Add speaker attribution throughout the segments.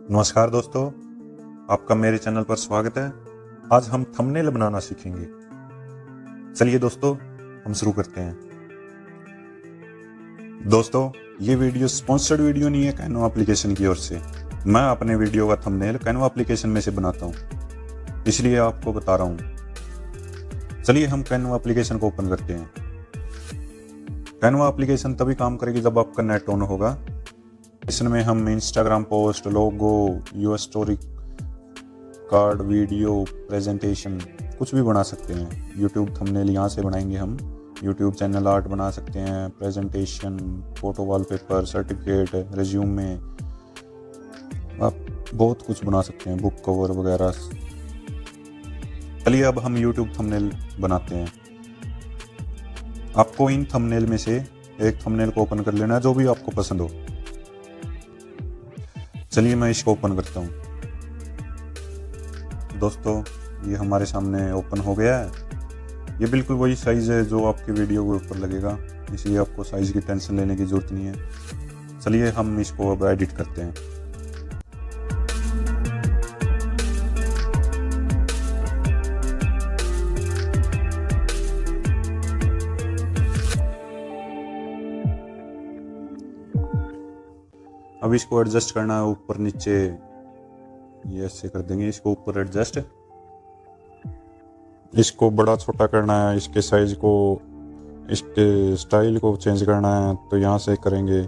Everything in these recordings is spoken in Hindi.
Speaker 1: नमस्कार दोस्तों, आपका मेरे चैनल पर स्वागत है। आज हम थंबनेल बनाना सीखेंगे। चलिए दोस्तों, हम शुरू करते हैं। दोस्तों, ये वीडियो स्पॉन्सर्ड वीडियो नहीं है कैनवा एप्लीकेशन की ओर से। मैं अपने वीडियो का थंबनेल कैनवा एप्लीकेशन में से बनाता हूँ, इसलिए आपको बता रहा हूँ। चलिए हम कैनवा एप्लीकेशन को ओपन करते हैं। कैनवा एप्लीकेशन तभी काम करेगी जब आपका नेट ऑन होगा। इसमें हम Instagram post, logo, US story card, video, presentation कुछ भी बना सकते हैं। यूट्यूब थंबनेल यहाँ से बनाएंगे हम। यूट्यूब चैनल आर्ट बना सकते हैं, presentation, photo, wallpaper, certificate, resume, आप बहुत कुछ बना सकते हैं, बुक कवर वगैरह। चलिए अब हम यूट्यूब थंबनेल बनाते हैं। आपको इन थंबनेल में से एक थंबनेल को ओपन कर लेना है जो भी आपको पसंद हो। चलिए मैं इसको ओपन करता हूँ। दोस्तों, ये हमारे सामने ओपन हो गया है। ये बिल्कुल वही साइज़ है जो आपकी वीडियो के ऊपर लगेगा, इसलिए आपको साइज़ की टेंशन लेने की ज़रूरत नहीं है। चलिए हम इसको अब एडिट करते हैं। अब इसको एडजस्ट करना है ऊपर नीचे, ये ऐसे कर देंगे। इसको ऊपर एडजस्ट, इसको बड़ा छोटा करना है, इसके साइज को, इसके स्टाइल को चेंज करना है तो यहाँ से करेंगे।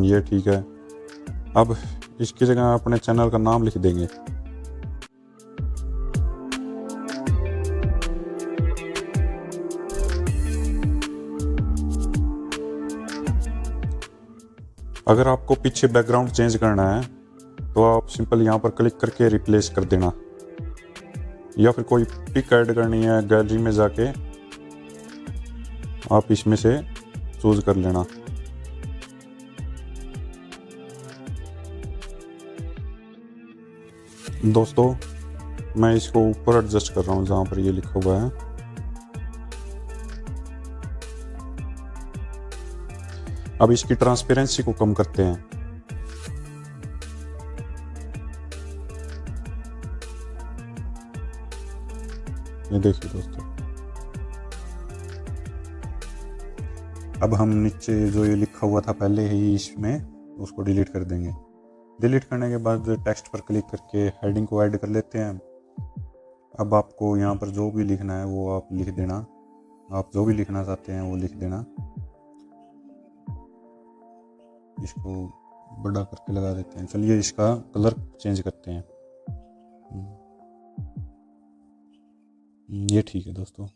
Speaker 1: ये ठीक है। अब इसकी जगह अपने चैनल का नाम लिख देंगे। अगर आपको पीछे बैकग्राउंड चेंज करना है तो आप सिंपल यहाँ पर क्लिक करके रिप्लेस कर देना, या फिर कोई पिक ऐड करनी है गैलरी में जाके आप इसमें से चूज कर लेना। दोस्तों, मैं इसको ऊपर एडजस्ट कर रहा हूँ जहाँ पर ये लिखा हुआ है। अब इसकी ट्रांसपेरेंसी को कम करते हैं। ये देखिए दोस्तों, अब हम नीचे जो ये लिखा हुआ था पहले ही इसमें, उसको डिलीट कर देंगे। डिलीट करने के बाद टेक्स्ट पर क्लिक करके हेडिंग को ऐड कर लेते हैं। अब आपको यहाँ पर जो भी लिखना है वो आप लिख देना, आप जो भी लिखना चाहते हैं वो लिख देना। इसको बड़ा करके लगा देते हैं। चलिए इसका कलर चेंज करते हैं। ये ठीक है दोस्तों।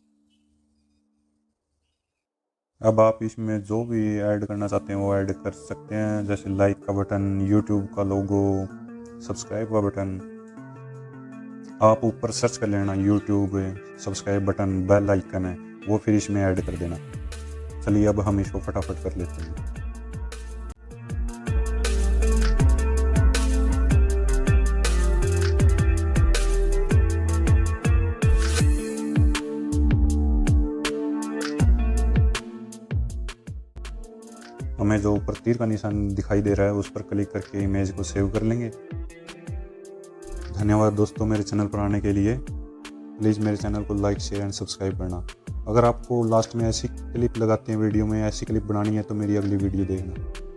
Speaker 1: अब आप इसमें जो भी ऐड करना चाहते हैं वो ऐड कर सकते हैं, जैसे लाइक का बटन, यूट्यूब का लोगो, सब्सक्राइब का बटन। आप ऊपर सर्च कर लेना YouTube, subscribe button, bell icon है वो, फिर इसमें ऐड कर देना। चलिए अब हम इसको फटाफट कर लेते हैं। हमें जो ऊपर तीर का निशान दिखाई दे रहा है उस पर क्लिक करके इमेज को सेव कर लेंगे। धन्यवाद दोस्तों मेरे चैनल पर आने के लिए। प्लीज़ मेरे चैनल को लाइक, शेयर एंड सब्सक्राइब करना। अगर आपको लास्ट में ऐसी क्लिप लगाते हैं वीडियो में, ऐसी क्लिप बनानी है तो मेरी अगली वीडियो देखना।